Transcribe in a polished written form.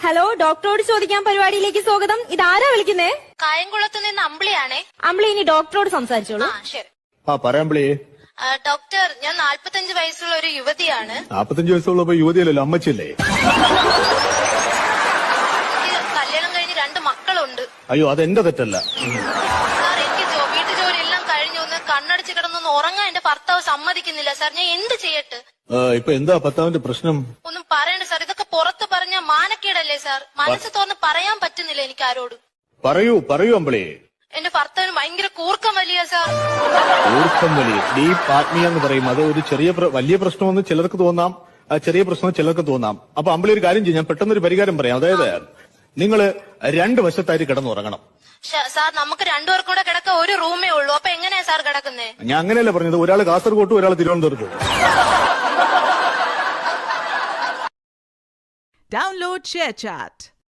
Hello, ഡോക്ടറോട് ചോദിക്കാൻ പരിപാടിയിലേക്ക് സ്വാഗതം. ഇതാരാ വിളിക്കുന്നേ? കായംകുളത്ത് നിന്ന് അമ്പിളിയാണേ. അമ്പിളി ഇനി ഡോക്ടറോട് സംസാരിച്ചോളൂ. ശരി. പറയാമ്പിളി. ഡോക്ടർ, ഞാൻ 45 വയസ്സുള്ള ഒരു യുവതിയാണ്. 45 വയസ്സുള്ളപ്പോ യുവതിയല്ലല്ലോ, അമ്മച്ചല്ലേ? എനിക്ക് കല്യാണം കഴിഞ്ഞ് 2 മക്കളുണ്ട്. അയ്യോ, അതെന്റെ തെറ്റല്ല. സാർ, എനിക്ക് വീട്ടു ജോലി എല്ലാം കഴിഞ്ഞു. ഒന്ന് കണ്ണടച്ച് കിടന്നൊന്ന് ഉറങ്ങാൻ എന്റെ ഭർത്താവ് സമ്മതിക്കുന്നില്ല. സാർ, ഞാൻ എന്ത് ചെയ്യട്ടെ? ഇപ്പൊ എന്താ ഭർത്താവിന്റെ പ്രശ്നം? ഒന്നും പറയണ്ട സാർ, ഇതൊക്കെ പുറത്ത് പറഞ്ഞ മാനക്കേടല്ലേ സാർ? മനസ്സ് തുറന്ന് പറയാൻ പറ്റുന്നില്ല എനിക്ക് ആരോട്. പറയൂ അമ്പിളി. എന്റെ ഭർത്താവിന് ഭയങ്കര കൂർക്കം വലിയ സാർ. കൂർക്കം വലിയ ഡീപ് ആത്മീയ എന്ന് പറയും. അത് ഒരു വലിയ പ്രശ്നമെന്ന് ചിലർക്ക് തോന്നാം, ചെറിയ പ്രശ്നം ചിലർക്ക് തോന്നാം. അപ്പൊ അമ്പിളി ഒരു കാര്യം ചെയ്യും, ഞാൻ പെട്ടെന്നൊരു പരിഹാരം പറയാം. അതായത് നിങ്ങള് 2 വശത്തായിട്ട് കിടന്നുറങ്ങണം. സാർ, നമുക്ക് 2 പേർക്കും കൂടെ കിടക്കാൻ ഒരു റൂമേ ഉള്ളൂ. അപ്പൊ എങ്ങനെയാ സാർ കിടക്കുന്നേ? ഞാൻ അങ്ങനെയല്ല പറഞ്ഞത്. ഒരാൾ കാസർഗോട്ടും ഒരാൾ തിരുവനന്തപുരത്തും. Download ShareChat.